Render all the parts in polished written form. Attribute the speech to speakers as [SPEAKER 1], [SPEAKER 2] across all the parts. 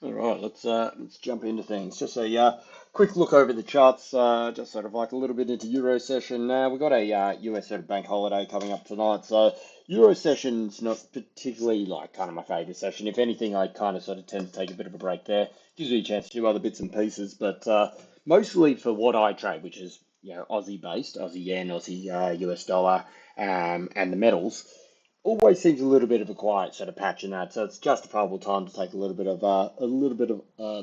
[SPEAKER 1] All right, let's jump into things. Just a quick look over the charts. Just sort of like a little bit into Euro session. Now we've got a US sort of bank holiday coming up tonight, so Euro session's not particularly like kind of my favourite session. If anything, I kind of sort of tend to take a bit of a break there. Gives me a chance to do other bits and pieces, but mostly for what I trade, which is Aussie based, Aussie yen, Aussie US dollar, and the metals always seems a little bit of a quiet sort of patch in that, so it's justifiable time to take a little bit of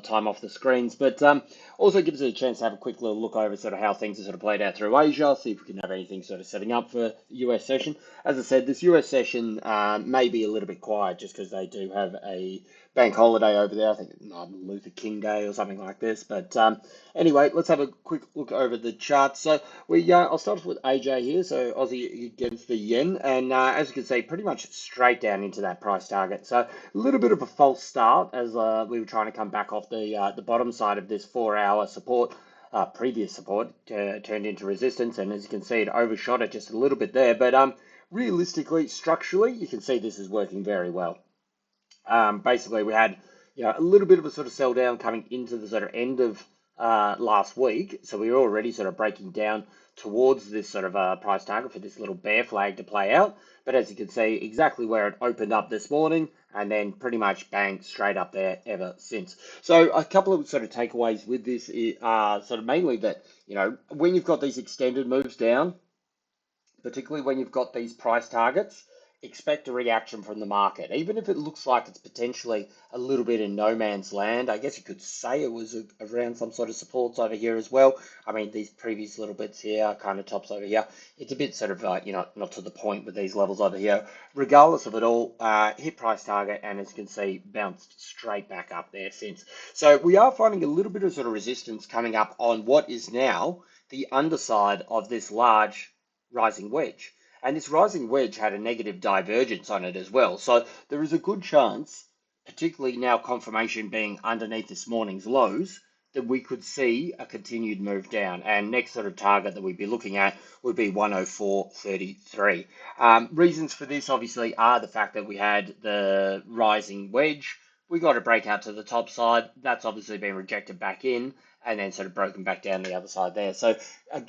[SPEAKER 1] time off the screens, but also gives it a chance to have a quick little look over sort of how things are sort of played out through Asia, see if we can have anything sort of setting up for the US session. As I said, this US session may be a little bit quiet just because they do have a bank holiday over there. I think it's Martin Luther King Day or something like this, but anyway, let's have a quick look over the charts. So I'll start off with AJ here. So Aussie against the yen, and as you can see, pretty much straight down into that price target. So a little bit of a false start as we were trying to come back off the bottom side of this 4 hour support. Previous support turned into resistance, and as you can see, it overshot it just a little bit there. But realistically, structurally, you can see this is working very well. Basically, we had a little bit of a sort of sell down coming into the sort of end of last week, so we were already sort of breaking down towards this sort of price target for this little bear flag to play out. But as you can see, exactly where it opened up this morning, and then pretty much bang straight up there ever since. So a couple of sort of takeaways with this are sort of mainly that when you've got these extended moves down, particularly when you've got these price targets, expect a reaction from the market. Even if it looks like it's potentially a little bit in no man's land, I guess you could say it was around some sort of supports over here as well. I mean, these previous little bits here, kind of tops over here, it's a bit sort of, not to the point with these levels over here. Regardless of it all, hit price target, and as you can see, bounced straight back up there since. So we are finding a little bit of sort of resistance coming up on what is now the underside of this large rising wedge. And this rising wedge had a negative divergence on it as well. So there is a good chance, particularly now confirmation being underneath this morning's lows, that we could see a continued move down. And next sort of target that we'd be looking at would be 104.33. Reasons for this obviously are the fact that we had the rising wedge. We got a breakout to the top side. That's obviously been rejected back in and then sort of broken back down the other side there. So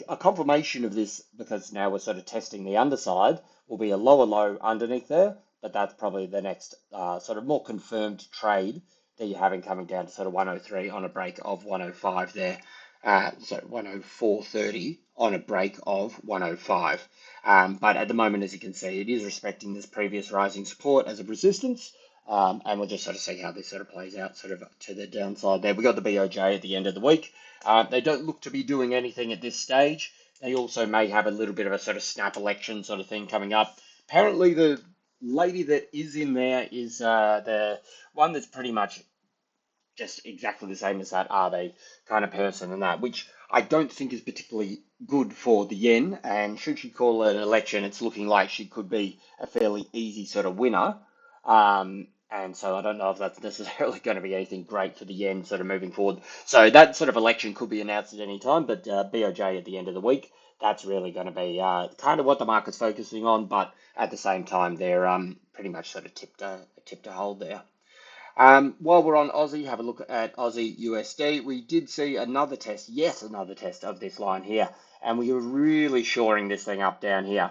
[SPEAKER 1] a confirmation of this, because now we're sort of testing the underside, will be a lower low underneath there, but that's probably the next sort of more confirmed trade that you're having coming down to sort of 103 on a break of 105 there. So 104.30 on a break of 105. But at the moment, as you can see, it is respecting this previous rising support as a resistance. And we'll just sort of see how this sort of plays out sort of to the downside there. We got the BOJ at the end of the week. They don't look to be doing anything at this stage. They also may have a little bit of a sort of snap election sort of thing coming up. Apparently, the lady that is in there is the one that's pretty much just exactly the same as that are they kind of person and that, which I don't think is particularly good for the yen. And should she call it an election, it's looking like she could be a fairly easy sort of winner. And so I don't know if that's necessarily going to be anything great for the yen sort of moving forward. So that sort of election could be announced at any time, but BOJ at the end of the week, that's really going to be kind of what the market's focusing on. But at the same time, they're pretty much sort of tipped a hold there. While we're on Aussie, have a look at Aussie USD. We did see another test, yes, another test of this line here, and we were really shoring this thing up down here.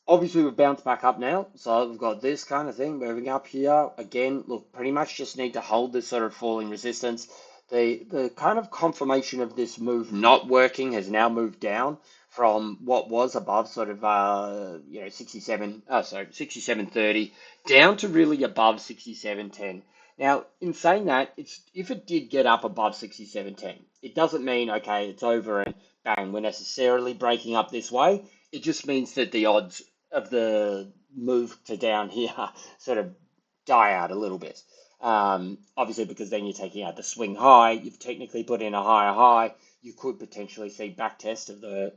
[SPEAKER 1] Obviously, we've bounced back up now, so we've got this kind of thing moving up here. Again, look, pretty much just need to hold this sort of falling resistance. The kind of confirmation of this move not working has now moved down from what was above sort of 67.30 down to really above 67.10. Now, in saying that, if it did get up above 67.10, it doesn't mean okay, it's over and bang, we're necessarily breaking up this way. It just means that the odds of the move to down here sort of die out a little bit. Obviously, because then you're taking out the swing high, you've technically put in a higher high. You could potentially see back test of the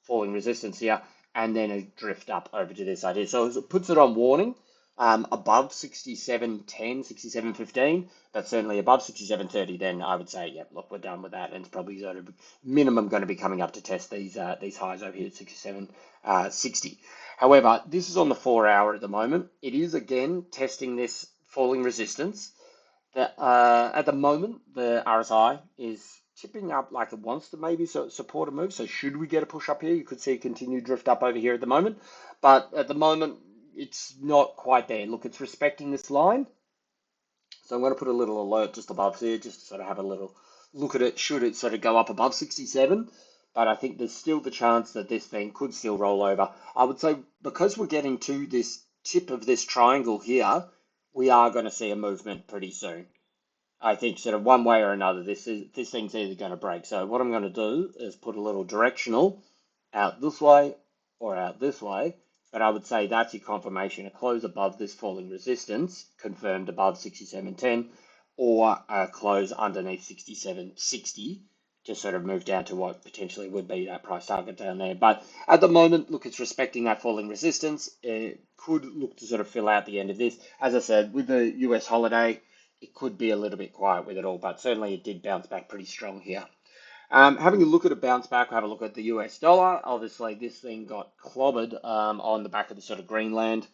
[SPEAKER 1] falling resistance here, and then a drift up over to this side here. So it puts it on warning above 67.10, 67.15, but certainly above 67.30, then I would say, yeah, look, we're done with that. And it's probably sort of minimum going to be coming up to test these highs over here at 67.60. However, this is on the 4 hour at the moment. It is again testing this falling resistance. At the moment, the RSI is tipping up like it wants to maybe support a move. So should we get a push up here, you could see a continued drift up over here at the moment. But at the moment, it's not quite there. Look, it's respecting this line. So I'm going to put a little alert just above here, just to sort of have a little look at it. Should it sort of go up above 67? But I think there's still the chance that this thing could still roll over. I would say because we're getting to this tip of this triangle here, we are going to see a movement pretty soon. I think sort of one way or another, this thing's either going to break. So what I'm going to do is put a little directional out this way or out this way. But I would say that's your confirmation. A close above this falling resistance, confirmed above 67.10, or a close underneath 67.60, just sort of move down to what potentially would be that price target down there. But at the moment, look, it's respecting that falling resistance. It could look to sort of fill out the end of this. As I said, with the US holiday, it could be a little bit quiet with it all, but certainly it did bounce back pretty strong here. Having a look at a bounce back, have a look at the US dollar. Obviously, this thing got clobbered on the back of the sort of Greenland,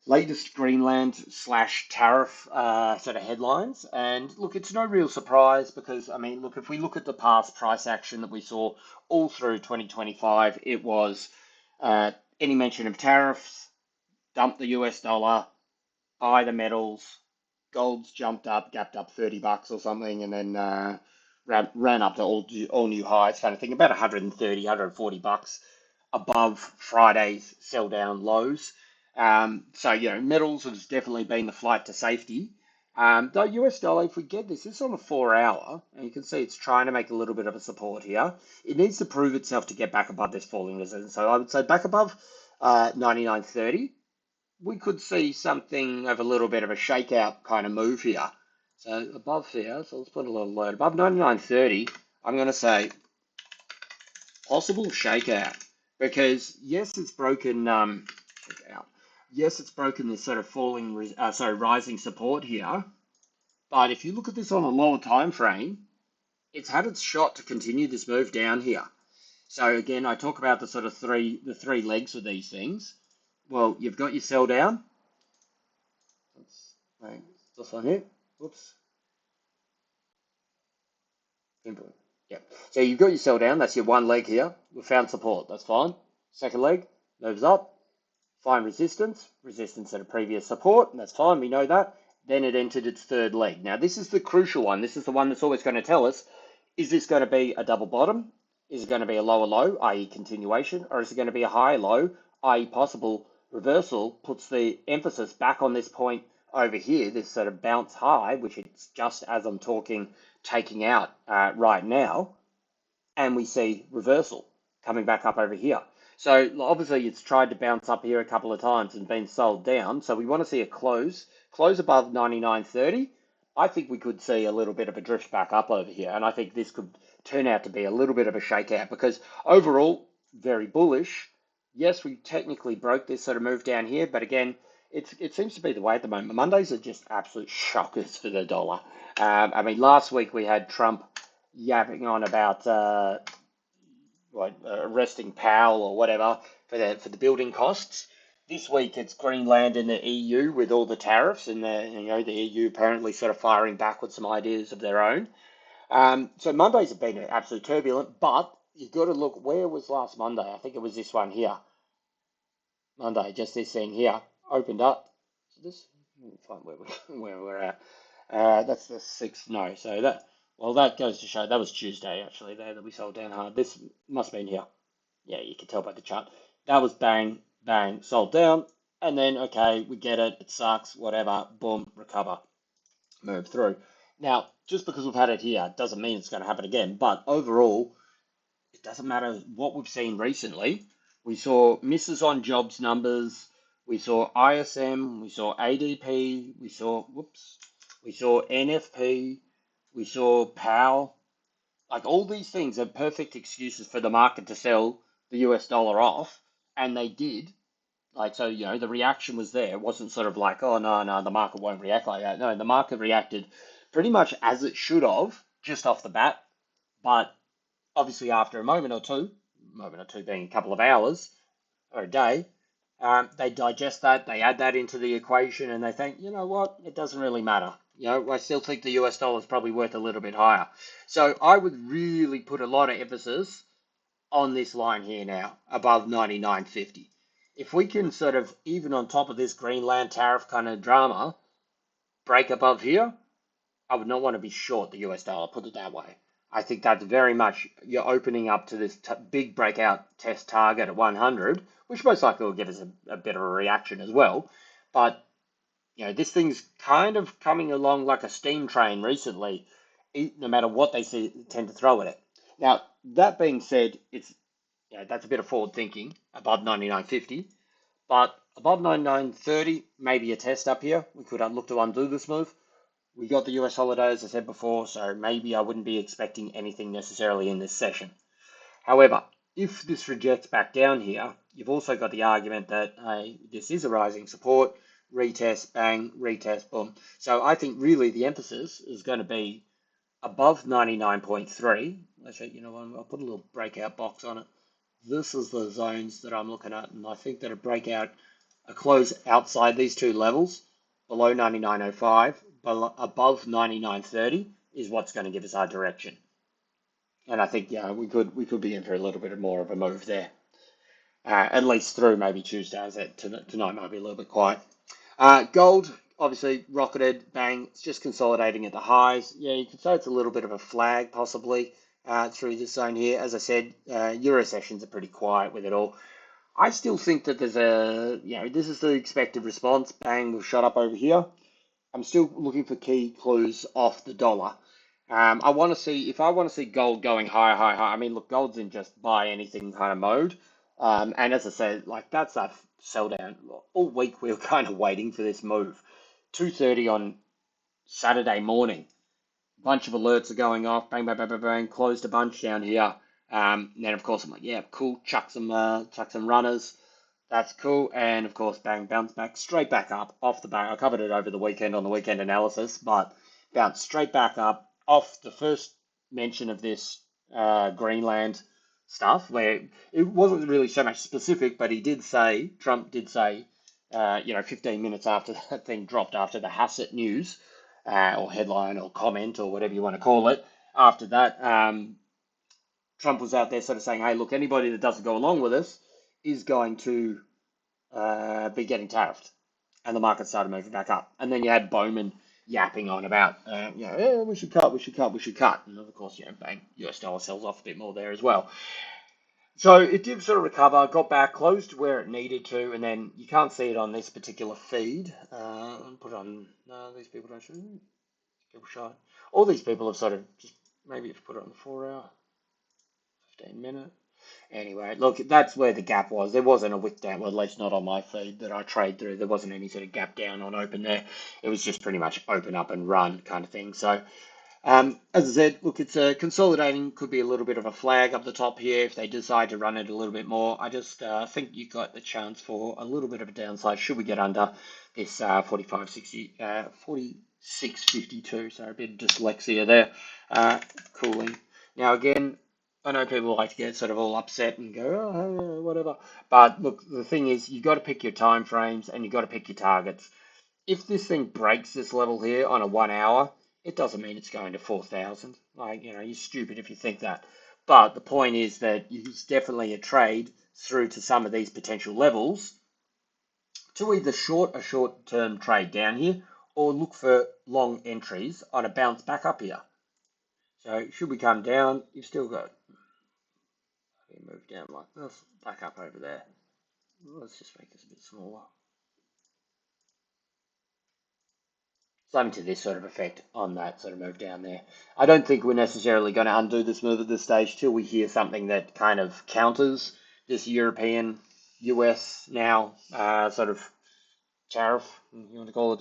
[SPEAKER 1] latest Greenland slash tariff sort of headlines. And look, it's no real surprise because, I mean, look, if we look at the past price action that we saw all through 2025, it was any mention of tariffs, dump the US dollar, buy the metals, gold's jumped up, gapped up $30 or something, and then ran up to all new highs, kind of thing, about 130, $140 above Friday's sell down lows. So, you know, metals has definitely been the flight to safety. Though US dollar, if we get this is on a 4 hour, and you can see it's trying to make a little bit of a support here. It needs to prove itself to get back above this falling resistance. So I would say back above 99.30. We could see something of a little bit of a shakeout kind of move here. So above here, so let's put a little alert. Above 99.30, I'm going to say possible shakeout. Because yes, it's broken shakeout. Yes, it's broken this sort of rising support here. But if you look at this on a lower time frame, it's had its shot to continue this move down here. So again, I talk about the sort of the three legs of these things. Well, you've got your sell down. Right, this one here. Whoops. Input. Yeah. So you've got your sell down. That's your one leg here. We found support. That's fine. Second leg moves up. Find resistance. Resistance at a previous support. And that's fine. We know that. Then it entered its third leg. Now this is the crucial one. This is the one that's always going to tell us: is this going to be a double bottom? Is it going to be a lower low, i.e. continuation, or is it going to be a high low, i.e. possible reversal? Puts the emphasis back on this point over here, this sort of bounce high, which it's just as I'm talking, taking out right now, and we see reversal coming back up over here. So obviously it's tried to bounce up here a couple of times and been sold down. So we want to see a close above 99.30. I think we could see a little bit of a drift back up over here. And I think this could turn out to be a little bit of a shakeout because overall, very bullish. Yes, we technically broke this sort of move down here, but again, it seems to be the way at the moment. Mondays are just absolute shockers for the dollar. I mean, last week we had Trump yapping on about arresting Powell or whatever for the building costs. This week it's Greenland and the EU with all the tariffs, and the EU apparently sort of firing back with some ideas of their own. So Mondays have been absolutely turbulent, but you've got to look, where was last Monday? I think it was this one here. Monday, just this thing here, opened up. So this, find where we're at. That's the 6th, no. So that goes to show, that was Tuesday actually there that we sold down hard. This must have been here. Yeah, you can tell by the chart. That was bang, bang, sold down. And then, okay, we get it, it sucks, whatever, boom, recover, move through. Now, just because we've had it here doesn't mean it's going to happen again. But overall, it doesn't matter what we've seen recently. We saw misses on jobs numbers. We saw ISM. We saw ADP. We saw NFP. We saw Powell. Like all these things are perfect excuses for the market to sell the US dollar off, and they did. Like, so, the reaction was there. It wasn't sort of like, oh, no, the market won't react like that. No, the market reacted pretty much as it should have, just off the bat. But obviously after a moment or two being a couple of hours or a day, they digest that, they add that into the equation, and they think, you know what, it doesn't really matter. I still think the US dollar is probably worth a little bit higher. So I would really put a lot of emphasis on this line here now, above 99.50. If we can sort of, even on top of this Greenland tariff kind of drama, break above here, I would not want to be short the US dollar, put it that way. I think that's very much you're opening up to this big breakout test target at 100, which most likely will give us a bit of a reaction as well. But this thing's kind of coming along like a steam train recently, no matter what they tend to throw at it. Now, that being said, that's a bit of forward thinking above 99.50, but above 99.30, maybe a test up here. We could look to undo this move. We got the US holiday, as I said before, so maybe I wouldn't be expecting anything necessarily in this session. However, if this rejects back down here, you've also got the argument that this is a rising support, retest, bang, retest, boom. So I think really the emphasis is going to be above 99.3. Actually, you know what, I'll put a little breakout box on it. This is the zones that I'm looking at, and I think that a close outside these two levels, below 99.05, above 99.30 is what's going to give us our direction. And I think we could be in for a little bit more of a move there, at least through maybe Tuesday. As that tonight might be a little bit quiet. Gold obviously rocketed, bang. It's just consolidating at the highs. Yeah, you could say it's a little bit of a flag possibly through this zone here. As I said, Euro sessions are pretty quiet with it all. I still think that there's this is the expected response. Bang, we've shot up over here. I'm still looking for key clues off the dollar. I want to see if I want to see gold going higher, higher, higher. I mean, look, gold's in just buy anything kind of mode. And as I said, like that's a sell down. All week we were kind of waiting for this move. 2:30 on Saturday morning. A bunch of alerts are going off. Bang, bang, bang, bang, bang. Closed a bunch down here. And then of course I'm like, yeah, cool. Chuck some runners. That's cool. And of course, bang, bounce back straight back up off the back. I covered it over the weekend on the weekend analysis, but bounce straight back up off the first mention of this Greenland stuff, where it wasn't really so much specific, but Trump did say, 15 minutes after that thing dropped, after the Hassett news or headline or comment or whatever you want to call it, after that, Trump was out there sort of saying, hey, look, anybody that doesn't go along with us is going to be getting tariffed. And the market started moving back up. And then you had Bowman yapping on about, we should cut, we should cut, we should cut. And of course, bang, US dollar sells off a bit more there as well. So it did sort of recover, got back, closed where it needed to, and then you can't see it on this particular feed. Put it on, no, these people don't show, people shy. All these people have sort of just, maybe if you put it on the 4 hour, 15-minute. Anyway, look, that's where the gap was. There wasn't a wick down, well, at least not on my feed that I trade through. There wasn't any sort of gap down on open there. It was just pretty much open up and run kind of thing. So, as I said, look, it's consolidating. Could be a little bit of a flag up the top here if they decide to run it a little bit more. I just think you got the chance for a little bit of a downside should we get under this 46.52. So a bit of dyslexia there. Cooling. Now, again, I know people like to get sort of all upset and go, oh, whatever. But look, the thing is, you got to pick your time frames and you got to pick your targets. If this thing breaks this level here on a 1 hour, it doesn't mean it's going to 4,000. Like, you're stupid if you think that. But the point is that it's definitely a trade through to some of these potential levels to either short a short-term trade down here or look for long entries on a bounce back up here. So should we come down, you've still got move down like this, back up over there. Let's just make this a bit smaller. Something to this sort of effect on that sort of move down there. I don't think we're necessarily going to undo this move at this stage till we hear something that kind of counters this European US now sort of tariff. You want to call it?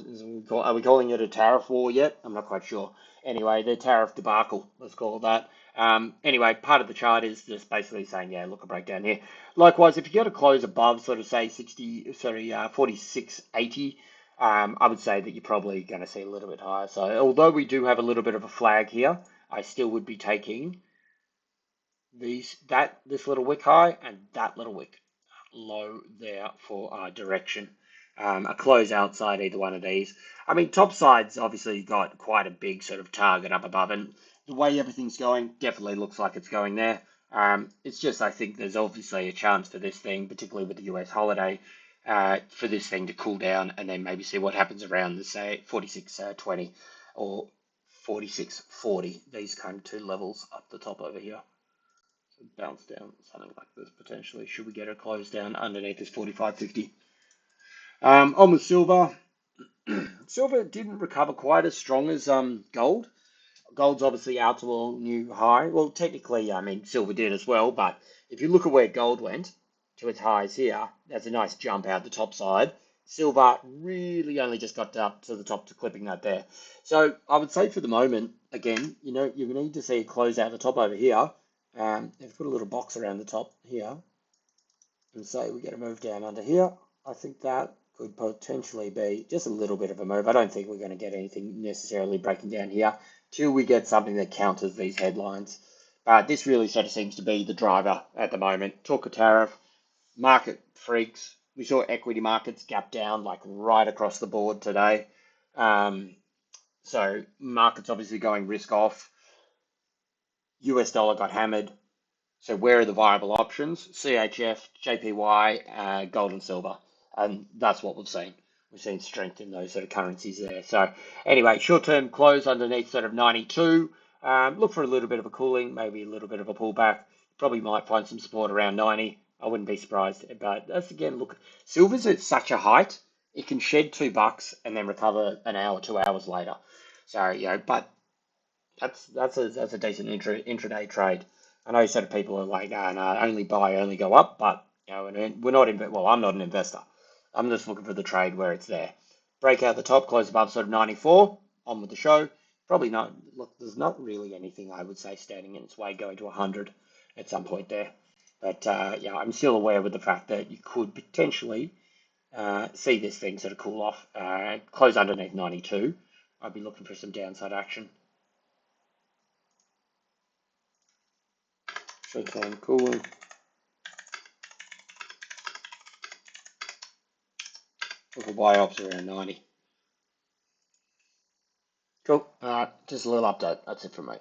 [SPEAKER 1] Are we calling it a tariff war yet? I'm not quite sure. Anyway, the tariff debacle, let's call it that. Anyway, part of the chart is just basically saying, yeah, look, a breakdown here. Likewise, if you get a close above, sort of say 46.80, I would say that you're probably going to see a little bit higher. So although we do have a little bit of a flag here, I still would be taking this little wick high and that little wick low there for our direction. A close outside either one of these. I mean, top side's obviously got quite a big sort of target up above, and the way everything's going definitely looks like it's going there. It's just I think there's obviously a chance for this thing, particularly with the US holiday, for this thing to cool down and then maybe see what happens around the say 46.20 or 46.40. These kind of two levels up the top over here. So bounce down something like this potentially. Should we get a close down underneath this 45.50? On with silver. Silver didn't recover quite as strong as gold. Gold's obviously out to a new high. Well, technically, I mean, silver did as well, but if you look at where gold went to its highs here, that's a nice jump out the top side. Silver really only just got up to the top to clipping that there. So I would say for the moment, again, you need to see a close out the top over here. If put a little box around the top here and say we get a move down under here, I think that could potentially be just a little bit of a move. I don't think we're going to get anything necessarily breaking down here till we get something that counters these headlines. But this really sort of seems to be the driver at the moment. Talk of tariff, market freaks. We saw equity markets gap down like right across the board today. So markets obviously going risk off. US dollar got hammered. So where are the viable options? CHF, JPY, gold and silver. And that's what we've seen. We've seen strength in those sort of currencies there. So anyway, short-term close underneath sort of 92. Look for a little bit of a cooling, maybe a little bit of a pullback. Probably might find some support around 90. I wouldn't be surprised. But that's again, look, silver's at such a height, it can shed $2 and then recover an hour, 2 hours later. So, but that's a decent intraday trade. I know sort of people are like, no, only buy, only go up, but we're not well, I'm not an investor. I'm just looking for the trade where it's there. Break out the top, close above sort of 94. On with the show. Probably not. Look, there's not really anything I would say standing in its way going to 100 at some point there. But yeah, I'm still aware with the fact that you could potentially see this thing sort of cool off, close underneath 92. I'd be looking for some downside action. Short-term cooling. Look at buy ops around 90. Cool. Just a little update. That's it from me.